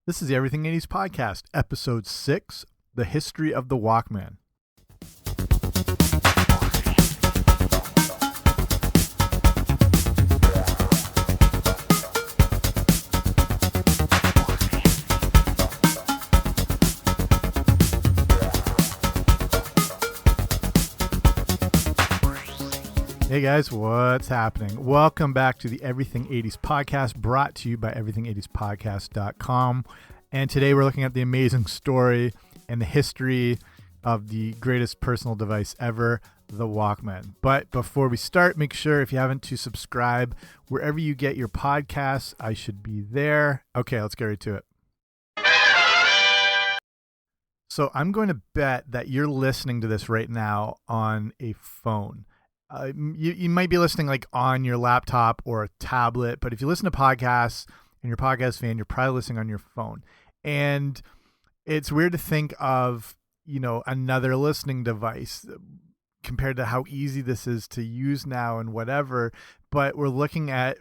This is the Everything 80s Podcast, Episode 6, The History of the Walkman. Hey guys, what's happening? Welcome back to the Everything 80s Podcast, brought to you by everything80spodcast.com. And today we're looking at the amazing story and the history of the greatest personal device ever, the Walkman. But before we start, make sure if you haven't to subscribe wherever you get your podcasts. I should be there. Okay, let's get right to it. So I'm going to bet that you're listening to this right now on a phone. You might be listening like on your laptop or a tablet, but if you listen to podcasts and you're a podcast fan, you're probably listening on your phone. And it's weird to think of, another listening device compared to how easy this is to use now and whatever. But we're looking at,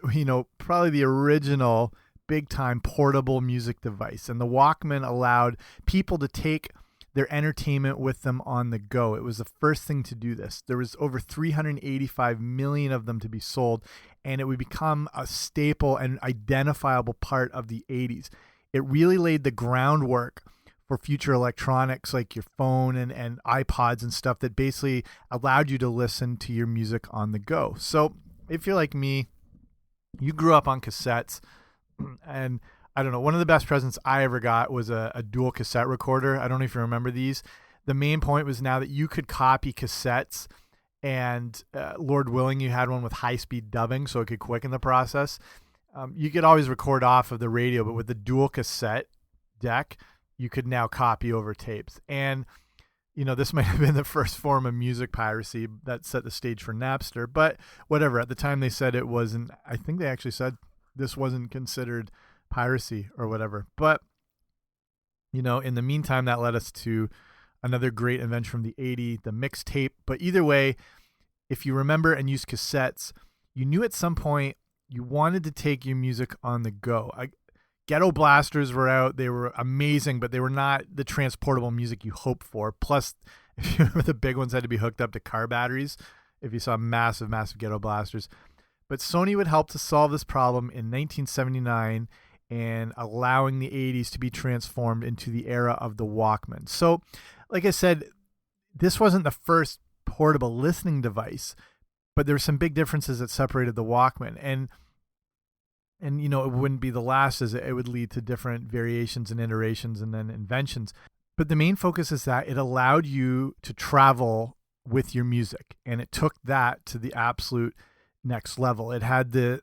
probably the original big time portable music device. And the Walkman allowed people to take their entertainment with them on the go. It was the first thing to do this. There was over 385 million of them to be sold, and it would become a staple and identifiable part of the 80s. It really laid the groundwork for future electronics like your phone and iPods and stuff that basically allowed you to listen to your music on the go. So if you're like me, you grew up on cassettes, and I don't know, one of the best presents I ever got was a dual cassette recorder. I don't know if you remember these. The main point was now that you could copy cassettes, and Lord willing, you had one with high-speed dubbing so it could quicken the process. You could always record off of the radio, but with the dual cassette deck, you could now copy over tapes. And, this might have been the first form of music piracy that set the stage for Napster, but whatever. At the time they said it wasn't, I think they actually said this wasn't considered piracy or whatever. But in the meantime, that led us to another great invention from the 80s, the mixtape. But either way, if you remember and use cassettes, you knew at some point you wanted to take your music on the go. Ghetto blasters were out. They were amazing, but they were not the transportable music you hoped for. Plus, if you remember, the big ones had to be hooked up to car batteries if you saw massive ghetto blasters. But Sony would help to solve this problem in 1979 and allowing the 80s to be transformed into the era of the Walkman. So, like I said, this wasn't the first portable listening device, but there were some big differences that separated the Walkman. And it wouldn't be the last, as it would lead to different variations and iterations and then inventions. But the main focus is that it allowed you to travel with your music, and it took that to the absolute next level. It had the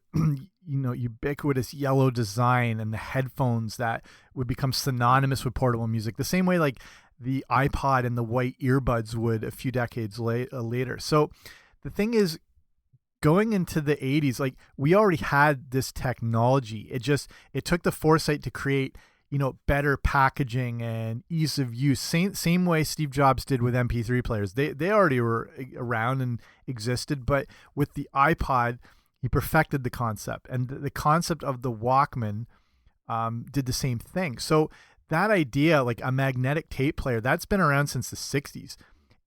ubiquitous yellow design and the headphones that would become synonymous with portable music, the same way like the iPod and the white earbuds would a few decades later. So the thing is, going into the 80s, like, we already had this technology. It took the foresight to create better packaging and ease of use. Same way Steve Jobs did with MP3 players. They already were around and existed, but with the iPod, he perfected the concept, and the concept of the Walkman did the same thing. So that idea, like a magnetic tape player, that's been around since the 60s.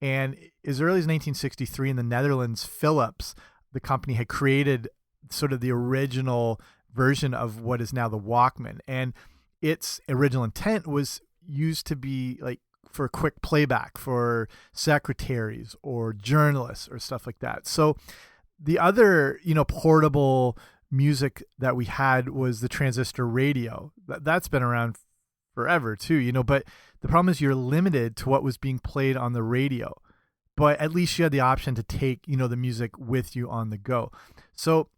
And as early as 1963 in the Netherlands, Philips, the company, had created sort of the original version of what is now the Walkman. And its original intent was used to be like for quick playback for secretaries or journalists or stuff like that. So the other, portable music that we had was the transistor radio. That's been around forever too, but the problem is you're limited to what was being played on the radio. But at least you had the option to take, the music with you on the go. So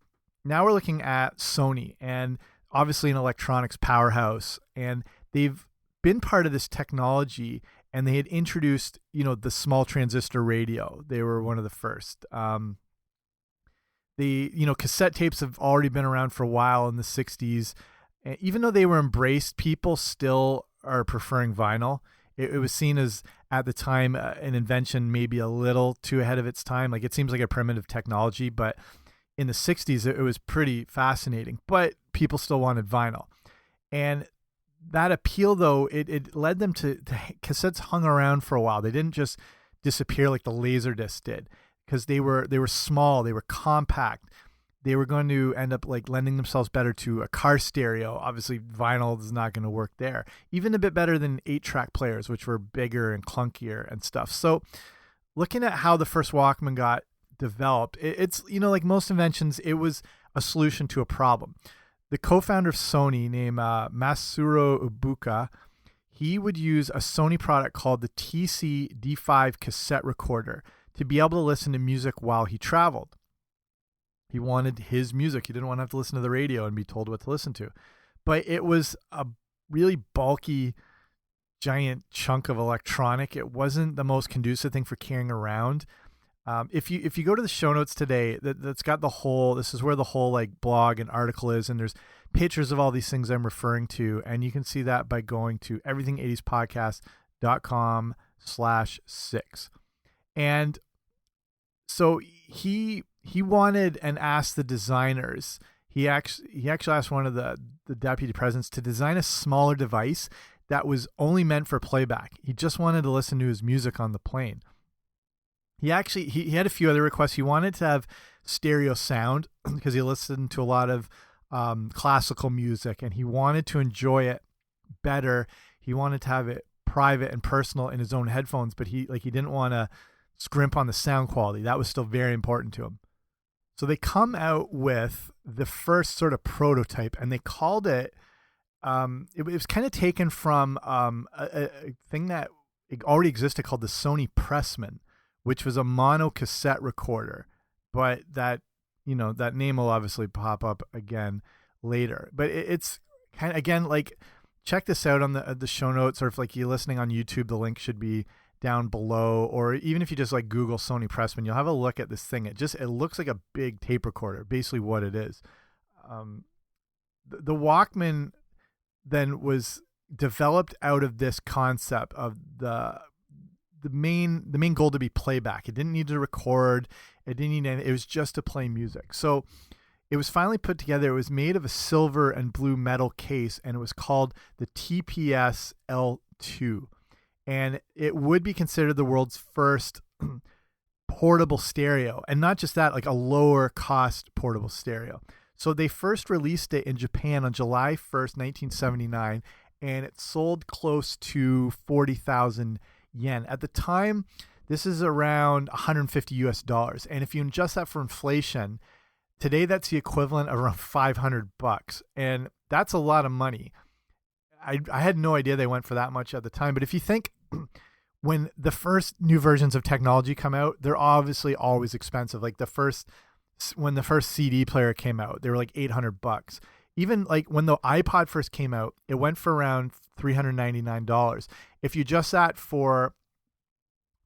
now we're looking at Sony, and obviously an electronics powerhouse, and they've been part of this technology, and they had introduced, the small transistor radio. They were one of the first. Cassette tapes have already been around for a while in the 60s. And even though they were embraced, people still are preferring vinyl. It was seen as, at the time, an invention maybe a little too ahead of its time. Like, it seems like a primitive technology, but in the 60s, it was pretty fascinating. But people still wanted vinyl. And that appeal, though, it led them to cassettes hung around for a while. They didn't just disappear like the Laserdisc did, because they were small, they were compact. They were going to end up like lending themselves better to a car stereo. Obviously, vinyl is not going to work there. Even a bit better than 8-track players, which were bigger and clunkier and stuff. So looking at how the first Walkman got developed, it's, you know, like most inventions, it was a solution to a problem. The co-founder of Sony, named Masuro Ibuka, he would use a Sony product called the TC D5 cassette recorder to be able to listen to music while he traveled. He wanted his music. He didn't want to have to listen to the radio and be told what to listen to. But it was a really bulky, giant chunk of electronic. It wasn't the most conducive thing for carrying around. If you go to the show notes today, that's got the whole, this is where the whole like blog and article is, and there's pictures of all these things I'm referring to, and you can see that by going to everything80spodcast.com/6. And so he wanted and asked the designers, he actually asked one of the deputy presidents to design a smaller device that was only meant for playback. He just wanted to listen to his music on the plane. He had a few other requests. He wanted to have stereo sound because he listened to a lot of classical music, and he wanted to enjoy it better. He wanted to have it private and personal in his own headphones, but he didn't want to scrimp on the sound quality. That was still very important to him. So they come out with the first sort of prototype, and they called it, it was kind of taken from a thing that already existed called the Sony Pressman, which was a mono cassette recorder. But that, you know, that name will obviously pop up again later. But it's kind of, again, like, check this out on the show notes, or if like you're listening on YouTube, the link should be down below, or even if you just like Google Sony Pressman, you'll have a look at this thing. It looks like a big tape recorder, basically what it is. The Walkman then was developed out of this concept of the main goal to be playback. It didn't need to record. It didn't need anything. It was just to play music. So it was finally put together. It was made of a silver and blue metal case, and it was called the TPS L2. And it would be considered the world's first portable stereo. And not just that, like a lower cost portable stereo. So they first released it in Japan on July 1st, 1979, and it sold close to 40,000 yen. At the time, this is around $150. And if you adjust that for inflation, today that's the equivalent of around $500. And that's a lot of money. I had no idea they went for that much at the time. But if you think, when the first new versions of technology come out, they're obviously always expensive. Like when the first CD player came out, they were like $800. Even like when the iPod first came out, it went for around $399. If you adjust that for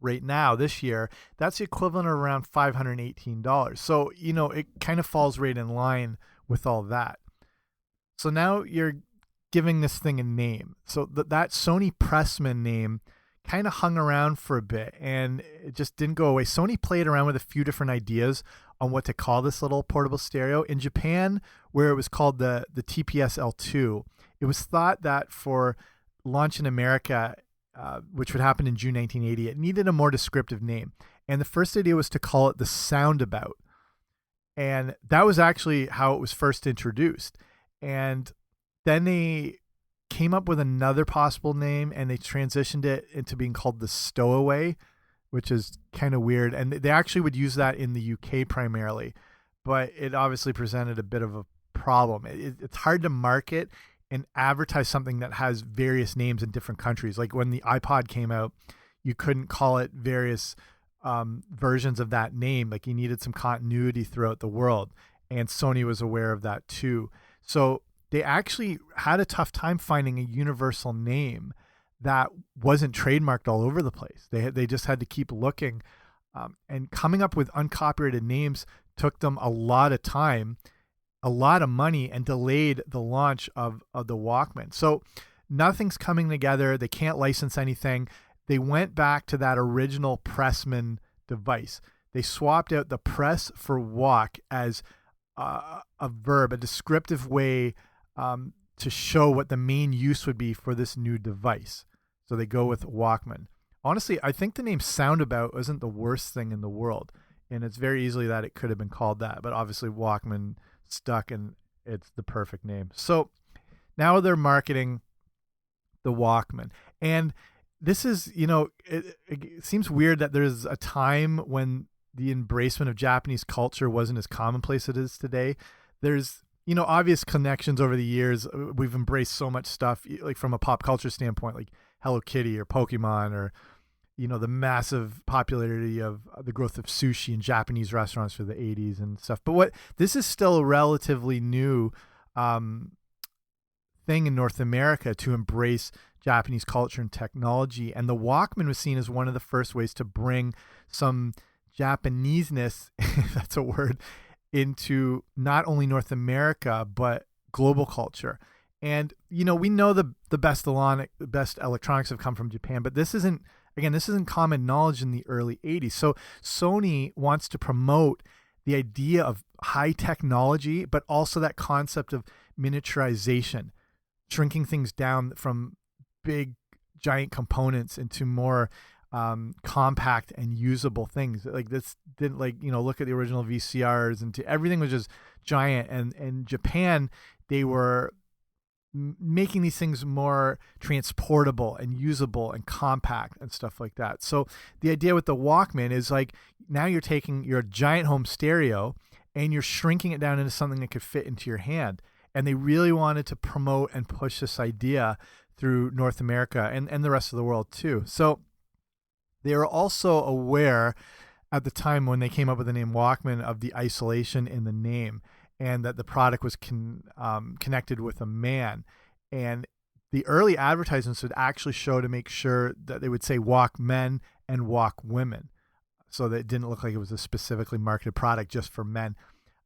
right now, this year, that's the equivalent of around $518. So, you know, it kind of falls right in line with all that. So now you're giving this thing a name. So that Sony Pressman name kind of hung around for a bit, and it just didn't go away. Sony played around with a few different ideas on what to call this little portable stereo. In Japan, where it was called the TPS L2, it was thought that for launch in America, which would happen in June 1980, it needed a more descriptive name. And the first idea was to call it the Soundabout. And that was actually how it was first introduced. And then they came up with another possible name, and they transitioned it into being called the Stowaway, which is kind of weird. And they actually would use that in the UK primarily, but it obviously presented a bit of a problem. It's hard to market and advertise something that has various names in different countries. Like when the iPod came out, you couldn't call it various versions of that name. Like you needed some continuity throughout the world, and Sony was aware of that too. So they actually had a tough time finding a universal name that wasn't trademarked all over the place. They just had to keep looking, and coming up with uncopyrighted names took them a lot of time, a lot of money, and delayed the launch of the Walkman. So nothing's coming together. They can't license anything. They went back to that original Pressman device. They swapped out the press for walk as a verb, a descriptive way to show what the main use would be for this new device. So they go with Walkman. Honestly, I think the name Soundabout isn't the worst thing in the world. And it's very easily that it could have been called that. But obviously Walkman stuck and it's the perfect name. So now they're marketing the Walkman. And this is, it seems weird that there's a time when the embracement of Japanese culture wasn't as commonplace as it is today. There's, obvious connections over the years. We've embraced so much stuff, like from a pop culture standpoint, like Hello Kitty or Pokemon, or, the massive popularity of the growth of sushi in Japanese restaurants for the 80s and stuff. But this is still a relatively new thing in North America to embrace Japanese culture and technology. And the Walkman was seen as one of the first ways to bring some Japaneseness, if that's a word, into not only North America, but global culture. And, we know the best electronics have come from Japan, but this isn't common knowledge in the early 80s. So Sony wants to promote the idea of high technology, but also that concept of miniaturization, shrinking things down from big giant components into more compact and usable things. Like this didn't look at the original VCRs, and everything was just giant. And in Japan, they were making these things more transportable and usable and compact and stuff like that. So the idea with the Walkman is like, now you're taking your giant home stereo and you're shrinking it down into something that could fit into your hand. And they really wanted to promote and push this idea through North America and the rest of the world too. So they were also aware at the time when they came up with the name Walkman of the isolation in the name, and that the product was connected with a man. And the early advertisements would actually show to make sure that they would say walk men and walk women, so that it didn't look like it was a specifically marketed product just for men.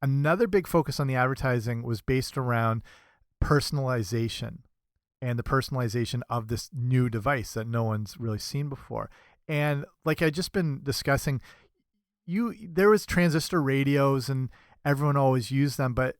Another big focus on the advertising was based around personalization and the personalization of this new device that no one's really seen before. And like I just been discussing, there was transistor radios and everyone always used them, but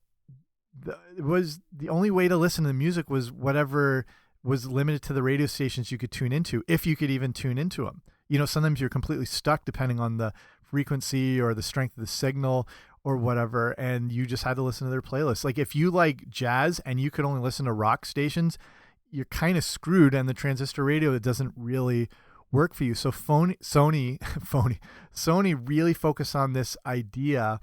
the only way to listen to the music was whatever was limited to the radio stations you could tune into, if you could even tune into them. Sometimes you're completely stuck depending on the frequency or the strength of the signal or whatever, and you just had to listen to their playlist. Like if you like jazz and you could only listen to rock stations, you're kind of screwed, and the transistor radio, it doesn't really work for you. So Sony really focused on this idea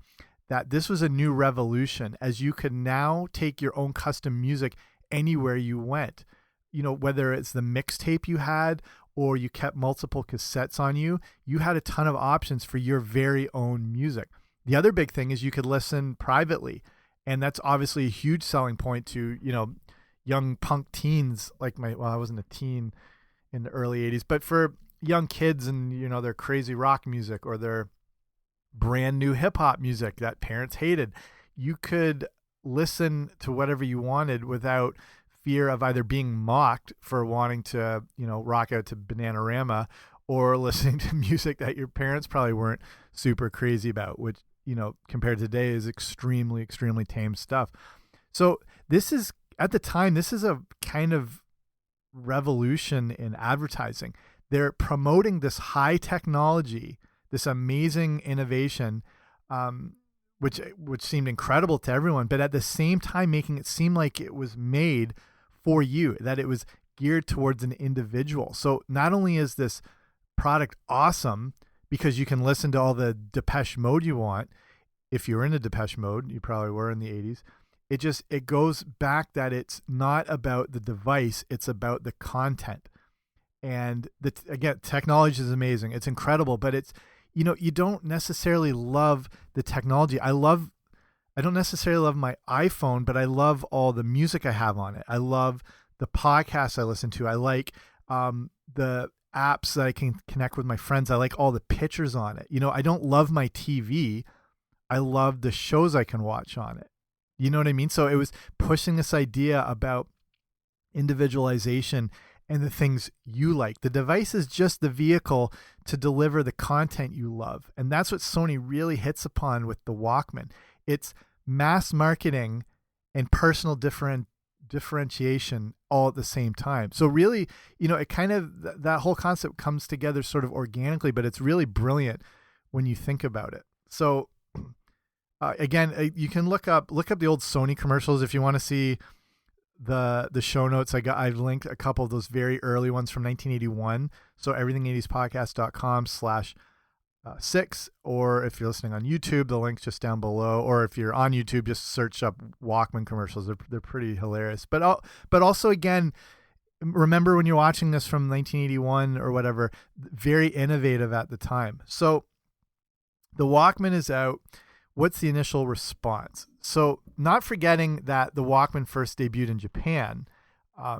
that this was a new revolution, as you could now take your own custom music anywhere you went. Whether it's the mixtape you had or you kept multiple cassettes on you, you had a ton of options for your very own music. The other big thing is you could listen privately, and that's obviously a huge selling point to, young punk teens like I wasn't a teen in the early 80s, but for young kids and, their crazy rock music or their brand new hip hop music that parents hated, you could listen to whatever you wanted without fear of either being mocked for wanting to, rock out to Bananarama, or listening to music that your parents probably weren't super crazy about, which, compared to today is extremely, extremely tame stuff. So at the time, this is a kind of revolution in advertising. They're promoting this high technology, this amazing innovation, which seemed incredible to everyone, but at the same time making it seem like it was made for you, that it was geared towards an individual. So not only is this product awesome because you can listen to all the Depeche Mode you want, if you're into Depeche Mode, you probably were in the 80s, it goes back that it's not about the device, it's about the content. And again, technology is amazing. It's incredible, but it's, you don't necessarily love the technology. I don't necessarily love my iPhone, but I love all the music I have on it. I love the podcasts I listen to. I like the apps that I can connect with my friends. I like all the pictures on it. I don't love my TV. I love the shows I can watch on it. You know what I mean? So it was pushing this idea about individualization and the things you like. The device is just the vehicle to deliver the content you love. And that's what Sony really hits upon with the Walkman. It's mass marketing and personal differentiation all at the same time. So really, it kind of, that whole concept comes together sort of organically, but it's really brilliant when you think about it. So again, you can look up the old Sony commercials if you want to see the show notes. I've linked a couple of those very early ones from 1981. So everything80spodcast.com/6, or if you're listening on YouTube, the link's just down below, or if you're on YouTube, just search up Walkman commercials. They're pretty hilarious. But also, again, remember when you're watching this from 1981 or whatever, very innovative at the time. So the Walkman is out. What's the initial response? So not forgetting that the Walkman first debuted in Japan,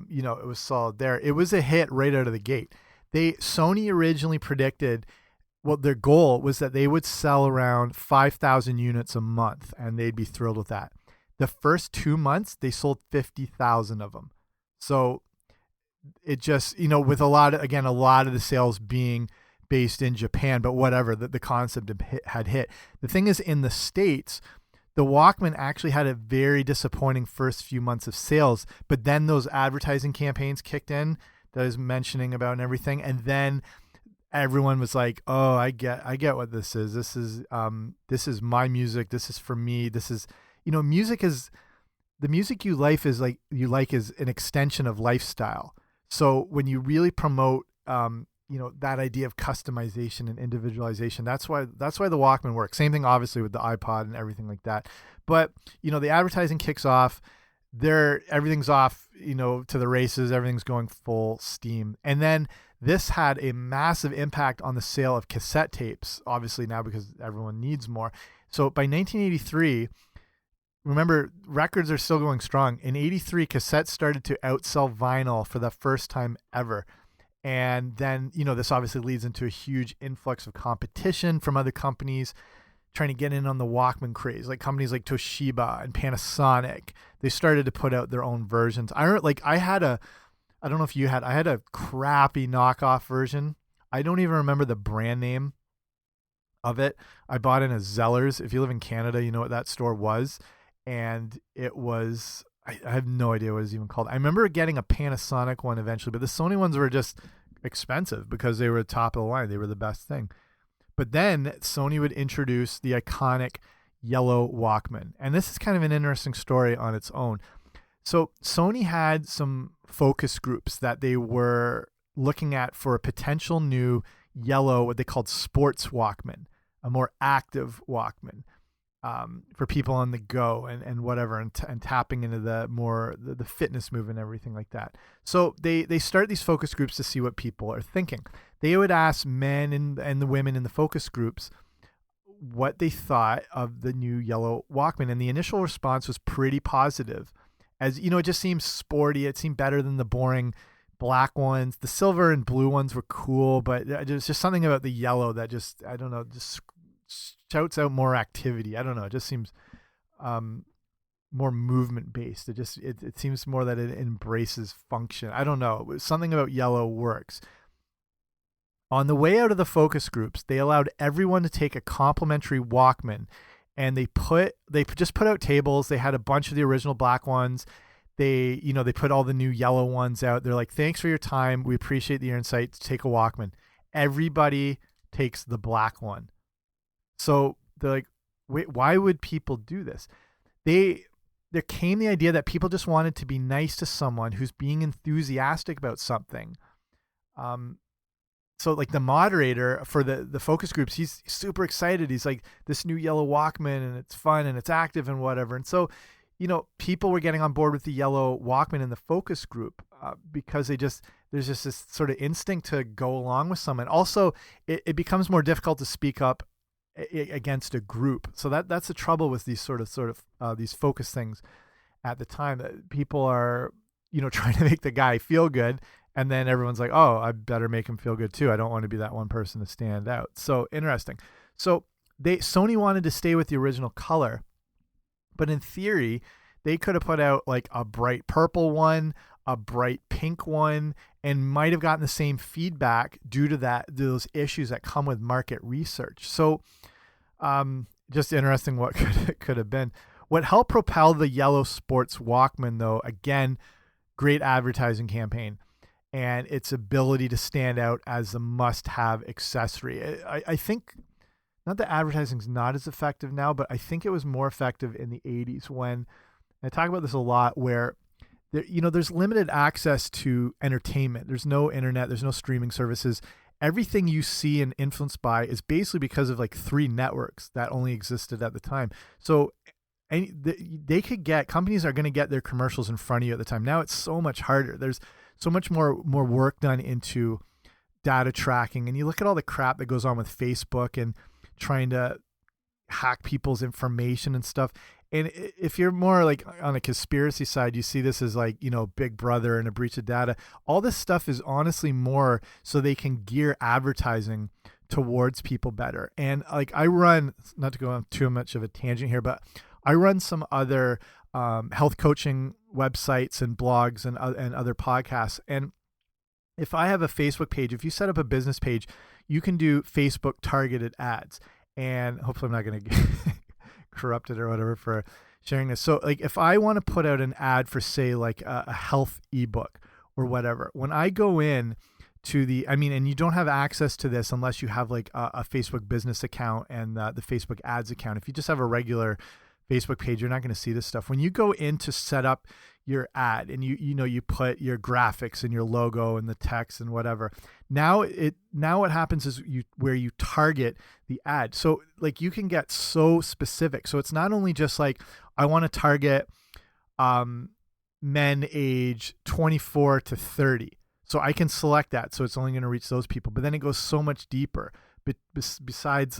it was solid there. It was a hit right out of the gate. Sony originally predicted, well, their goal was that they would sell around 5,000 units a month, and they'd be thrilled with that. The first 2 months, they sold 50,000 of them. So it just, with a lot of the sales being based in Japan, but whatever, the concept had hit. The thing is, in the States, the Walkman actually had a very disappointing first few months of sales, but then those advertising campaigns kicked in that I was mentioning about and everything, and then everyone was like, "Oh, I get what this is. This is my music. This is for me. This is, music is the music you like is an extension of lifestyle. So when you really promote, that idea of customization and individualization, that's why the Walkman works. Same thing, obviously, with the iPod and everything like that. But the advertising kicks off. Everything's off, to the races. Everything's going full steam, and then this had a massive impact on the sale of cassette tapes, obviously now because everyone needs more. So by 1983, remember, records are still going strong. In 83, cassettes started to outsell vinyl for the first time ever. And then, this obviously leads into a huge influx of competition from other companies trying to get in on the Walkman craze, like companies like Toshiba and Panasonic. They started to put out their own versions. I don't know if you had, I had a crappy knockoff version. I don't even remember the brand name of it. I bought it in a Zellers. If you live in Canada, you know what that store was. And it was, I have no idea what it was even called. I remember getting a Panasonic one eventually, but the Sony ones were just expensive because they were top of the line. They were the best thing. But then Sony would introduce the iconic yellow Walkman. And this is kind of an interesting story on its own. So Sony had some focus groups that they were looking at for a potential new yellow, what they called sports Walkman, a more active Walkman, for people on the go and whatever, and tapping into the fitness movement and everything like that. So they start these focus groups to see what people are thinking. They would ask men and the women in the focus groups what they thought of the new yellow Walkman, and the initial response was pretty positive. As it just seems sporty. It seemed better than the boring black ones. The silver and blue ones were cool, but there's just something about the yellow that just, I don't know, just shouts out more activity. I don't know. It just seems more movement based. It seems more that it embraces function. I don't know. Something about yellow works. On the way out of the focus groups, they allowed everyone to take a complimentary Walkman, and they just put out tables. They had a bunch of the original black ones. They put all the new yellow ones out. They're like, "Thanks for your time. We appreciate your insight. Take a Walkman." Everybody takes the black one. So they're like, "Wait, why would people do this?" There came the idea that people just wanted to be nice to someone who's being enthusiastic about something. So like the moderator for the focus groups, he's super excited. He's like, "This new yellow Walkman, and it's fun and it's active and whatever." And so, people were getting on board with the yellow Walkman in the focus group because there's just this sort of instinct to go along with someone. Also, it becomes more difficult to speak up against a group. So that's the trouble with these sort of these focus things at the time, that people are, trying to make the guy feel good. And then everyone's like, "Oh, I better make him feel good too. I don't want to be that one person to stand out." So interesting. So Sony wanted to stay with the original color, but in theory, they could have put out like a bright purple one, a bright pink one, and might have gotten the same feedback due to those issues that come with market research. So, just interesting what could have been. What helped propel the yellow sports Walkman, though, again, great advertising campaign and its ability to stand out as a must-have accessory. I think not that advertising's not as effective now, but I think it was more effective in the 80s when I talk about this a lot, where there's limited access to entertainment. There's no internet, there's no streaming services. Everything you see and influenced by is basically because of like 3 networks that only existed at the time. So companies are going to get their commercials in front of you at the time. Now it's so much harder. There's so much more work done into data tracking, and you look at all the crap that goes on with Facebook and trying to hack people's information and stuff. And if you're more like on a conspiracy side, you see this as like, Big Brother and a breach of data. All this stuff is honestly more so they can gear advertising towards people better. And like I run, not to go on too much of a tangent here, but I run some other health coaching websites and blogs and other podcasts. And if I have a Facebook page, if you set up a business page, you can do Facebook targeted ads. And hopefully I'm not going to get corrupted or whatever for sharing this. So like if I want to put out an ad for, say, like a health ebook or whatever, when I go in to and you don't have access to this unless you have like a Facebook business account and the Facebook ads account. If you just have a regular Facebook page, you're not going to see this stuff. When you go in to set up your ad and you put your graphics and your logo and the text and whatever, now what happens is where you target the ad. So like you can get so specific. So it's not only just like I want to target men age 24 to 30. So I can select that. So it's only going to reach those people. But then it goes so much deeper. But besides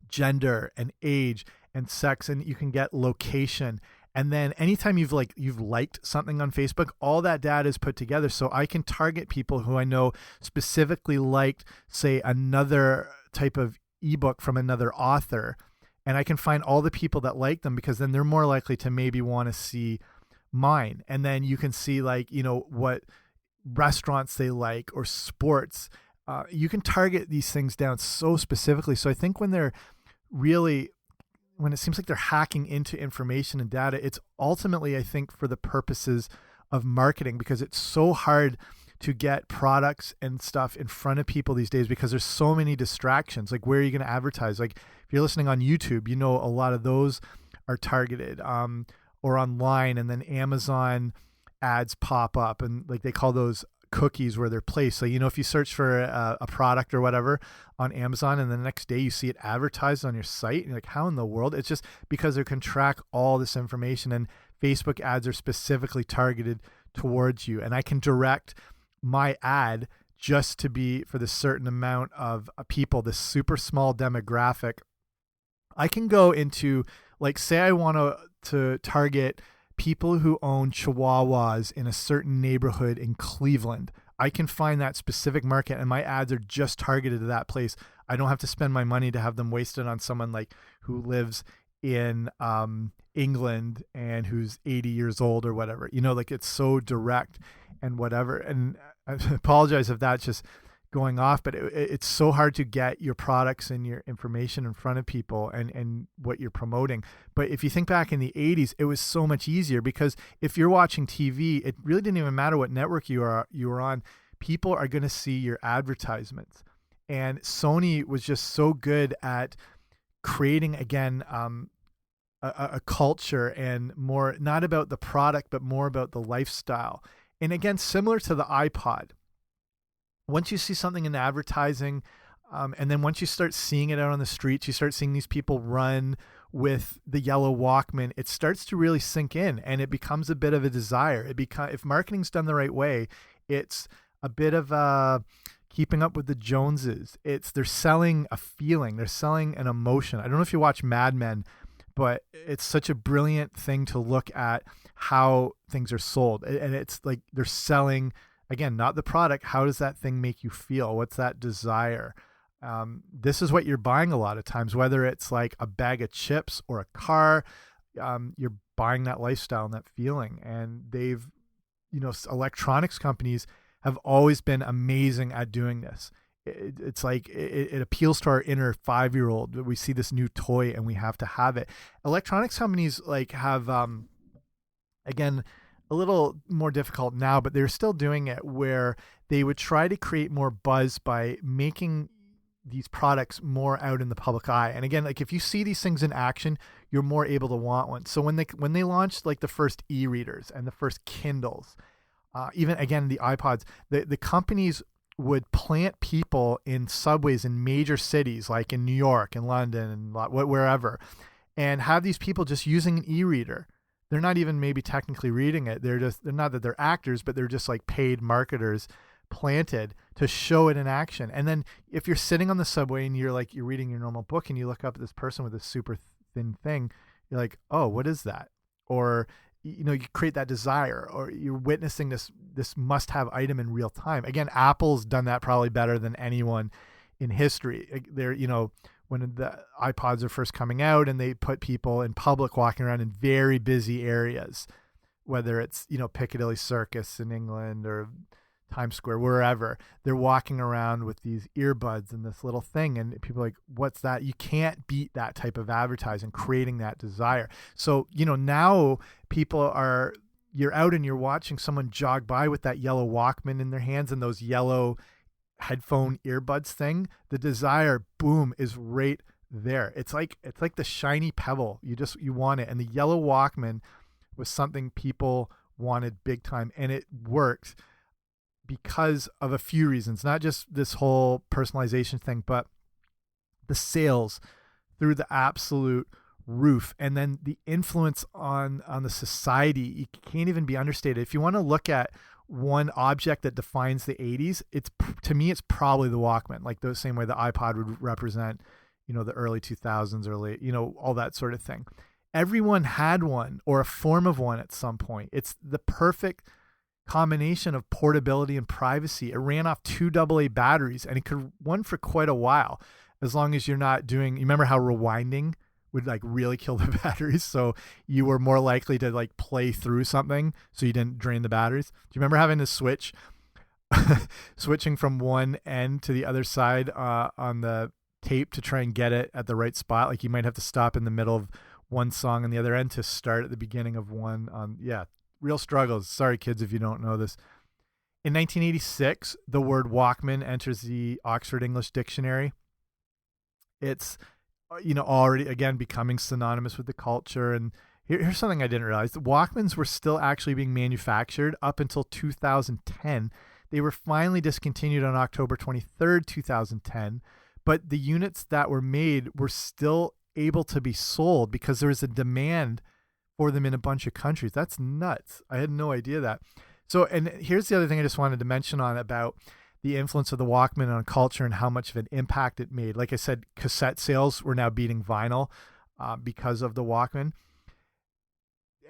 gender and age and sex, and you can get location. And then anytime you've liked something on Facebook, all that data is put together. So I can target people who I know specifically liked, say, another type of ebook from another author. And I can find all the people that like them, because then they're more likely to maybe want to see mine. And then you can see what restaurants they like or sports. You can target these things down so specifically. So I think when it seems like they're hacking into information and data, it's ultimately, I think, for the purposes of marketing, because it's so hard to get products and stuff in front of people these days because there's so many distractions. Like, where are you going to advertise? Like, if you're listening on YouTube, a lot of those are targeted or online, and then Amazon ads pop up, and like they call those cookies where they're placed. So, if you search for a product or whatever on Amazon and the next day you see it advertised on your site, and you're like, how in the world? It's just because they can track all this information, and Facebook ads are specifically targeted towards you. And I can direct my ad just to be for this certain amount of people, this super small demographic. I can go into, like, say I want to target people who own Chihuahuas in a certain neighborhood in Cleveland. I can find that specific market, and my ads are just targeted to that place. I don't have to spend my money to have them wasted on someone like who lives in England and who's 80 years old or whatever. Like, it's so direct and whatever. And I apologize if that's just going off, but it's so hard to get your products and your information in front of people and what you're promoting. But if you think back in the 80s, it was so much easier, because if you're watching TV, it really didn't even matter what network you were on. People are going to see your advertisements. And Sony was just so good at creating, again, a culture, and more not about the product, but more about the lifestyle. And again, similar to the iPod. Once you see something in advertising, and then once you start seeing it out on the streets, you start seeing these people run with the yellow Walkman, it starts to really sink in, and it becomes a bit of a desire. If marketing's done the right way, it's a bit of keeping up with the Joneses. They're selling a feeling, they're selling an emotion. I don't know if you watch Mad Men, but it's such a brilliant thing to look at how things are sold. And it's like they're selling, again, not the product. How does that thing make you feel? What's that desire? This is what you're buying a lot of times, whether it's like a bag of chips or a car. You're buying that lifestyle and that feeling. And electronics companies have always been amazing at doing this. It's like it appeals to our inner 5-year-old. We see this new toy and we have to have it. Electronics companies like have again, a little more difficult now, but they're still doing it, where they would try to create more buzz by making these products more out in the public eye. And again, like if you see these things in action, you're more able to want one. So when they launched like the first e-readers and the first Kindles, even again the iPods, the companies would plant people in subways in major cities like in New York and London and wherever, and have these people just using an e-reader. They're not even maybe technically reading it. They're not that they're actors, but they're just like paid marketers planted to show it in action. And then if you're sitting on the subway and you're reading your normal book and you look up at this person with this super thin thing, you're like, oh, what is that? Or, you know, you create that desire, or you're witnessing this must-have item in real time. Again, Apple's done that probably better than anyone in history. They're, you know, when the iPods are first coming out and they put people in public walking around in very busy areas, whether it's, you know, Piccadilly Circus in England or Times Square, wherever, they're walking around with these earbuds and this little thing, and people are like, what's that? You can't beat that type of advertising, creating that desire. So, you know, now you're out and you're watching someone jog by with that yellow Walkman in their hands and those yellow headphone earbuds thing. The desire, boom, is right there. It's like the shiny pebble. You want it. And the yellow Walkman was something people wanted big time, and it worked because of a few reasons, not just this whole personalization thing, but the sales through the absolute roof, and then the influence on the society. It can't even be understated. If you want to look at one object that defines the 80s, to me it's probably the Walkman, like the same way the iPod would represent, you know, the early 2000s, early, you know, all that sort of thing. Everyone had one or a form of one at some point. It's the perfect combination of portability and privacy. It ran off 2 AA batteries, and it could run for quite a while, as long as you're not doing, you remember how rewinding would like really kill the batteries, so you were more likely to like play through something so you didn't drain the batteries. Do you remember having to switching from one end to the other side on the tape to try and get it at the right spot? Like you might have to stop in the middle of one song on the other end to start at the beginning of one. Yeah, real struggles. Sorry kids if you don't know this. In 1986, the word Walkman enters the Oxford English Dictionary. It's, you know, already again becoming synonymous with the culture. And here's something I didn't realize: the Walkmans were still actually being manufactured up until 2010. They were finally discontinued on October 23rd, 2010, but the units that were made were still able to be sold because there was a demand for them in a bunch of countries. That's nuts. I had no idea that. So, and here's the other thing I just wanted to mention on about the influence of the Walkman on culture and how much of an impact it made. Like I said, cassette sales were now beating vinyl because of the Walkman.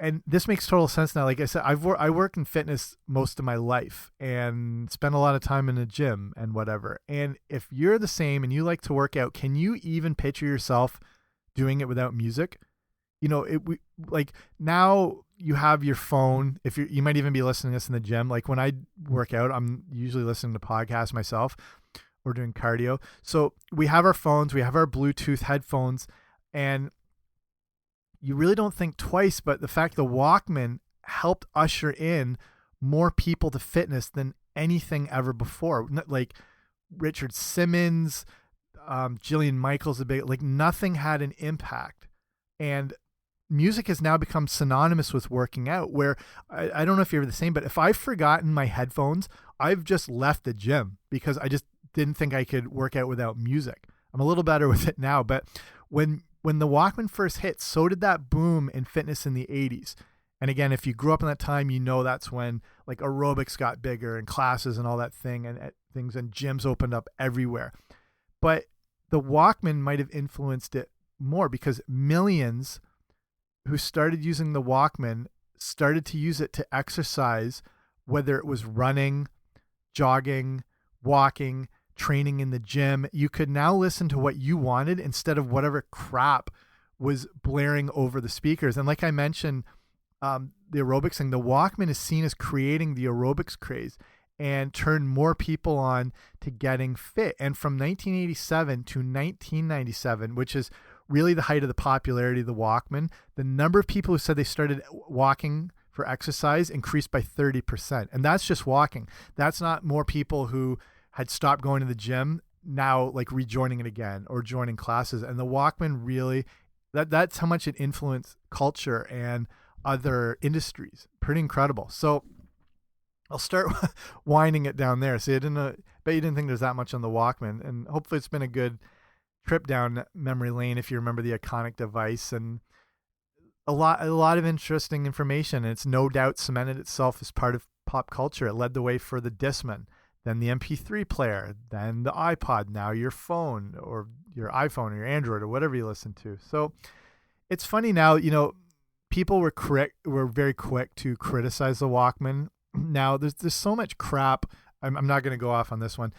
And this makes total sense now. Like I said, I work in fitness most of my life and spend a lot of time in the gym and whatever. And if you're the same and you like to work out, can you even picture yourself doing it without music? You know, like now you have your phone. If you might even be listening to this in the gym. Like when I work out, I'm usually listening to podcasts myself or doing cardio. So we have our phones, we have our Bluetooth headphones, and you really don't think twice. But the fact the Walkman helped usher in more people to fitness than anything ever before. Like Richard Simmons, Jillian Michaels, like nothing had an impact. And music has now become synonymous with working out, where I don't know if you're the same, but if I've forgotten my headphones, I've just left the gym because I just didn't think I could work out without music. I'm a little better with it now, but when the Walkman first hit, so did that boom in fitness in the 80s. And again, if you grew up in that time, you know that's when like aerobics got bigger and classes and all that thing and things, and gyms opened up everywhere. But the Walkman might have influenced it more because millions who started using the Walkman started to use it to exercise, whether it was running, jogging, walking, training in the gym. You could now listen to what you wanted instead of whatever crap was blaring over the speakers. And like I mentioned, the aerobics thing, the Walkman is seen as creating the aerobics craze. and turned more people on to getting fit. And from 1987 to 1997, which is really the height of the popularity of the Walkman, the number of people who said they started walking for exercise increased by 30%. And that's just walking. That's not more people who had stopped going to the gym now like rejoining it again or joining classes. And the Walkman really, that's how much it influenced culture and other industries. Pretty incredible. So I'll start winding it down there. See, bet you didn't think there's that much on the Walkman, and hopefully it's been a good trip down memory lane if you remember the iconic device, and a lot of interesting information. And it's no doubt cemented itself as part of pop culture. It led the way for the Discman, then the MP3 player, then the iPod, now your phone or your iPhone or your Android or whatever you listen to. So it's funny now, people were very quick to criticize the Walkman. Now there's so much crap. I'm not going to go off on this one.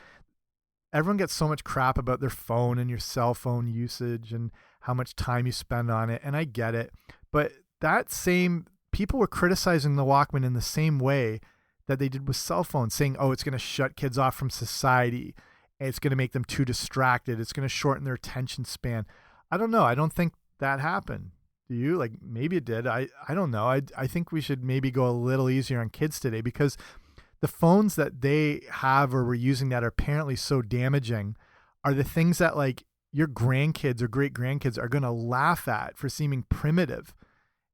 Everyone gets so much crap about their phone and your cell phone usage and how much time you spend on it. And I get it. But people were criticizing the Walkman in the same way that they did with cell phones, saying, oh, it's going to shut kids off from society. It's going to make them too distracted. It's going to shorten their attention span. I don't know. I don't think that happened. Do you? Like, maybe it did. I don't know. I think we should maybe go a little easier on kids today, because the phones that they have or were using that are apparently so damaging are the things that like your grandkids or great grandkids are going to laugh at for seeming primitive.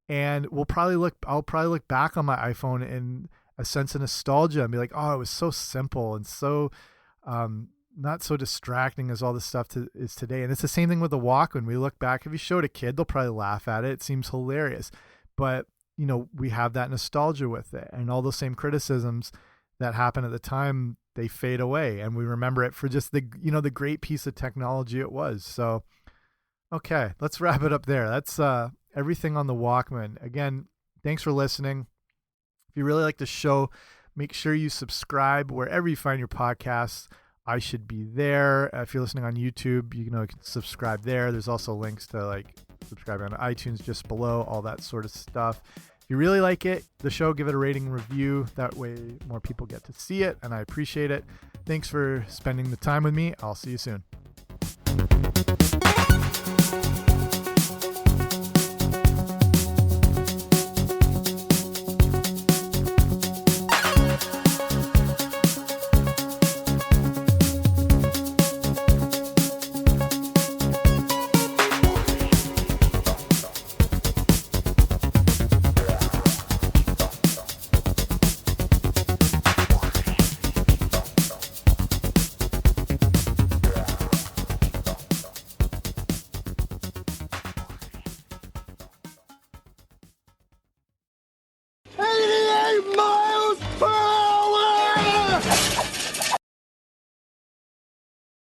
And I'll probably look back on my iPhone in a sense of nostalgia and be like, oh, it was so simple and so not so distracting as all this stuff is today. And it's the same thing with the Walkman. We look back, if you showed a kid, they'll probably laugh at it. It seems hilarious. But, we have that nostalgia with it. And all those same criticisms that happened at the time, they fade away. And we remember it for just the great piece of technology it was. So, okay, let's wrap it up there. That's everything on the Walkman. Again, thanks for listening. If you really like the show, make sure you subscribe wherever you find your podcasts. I should be there. If you're listening on YouTube, you can subscribe there. There's also links to subscribe on iTunes just below, all that sort of stuff. If you really like the show, give it a rating and review. That way more people get to see it, and I appreciate it. Thanks for spending the time with me. I'll see you soon.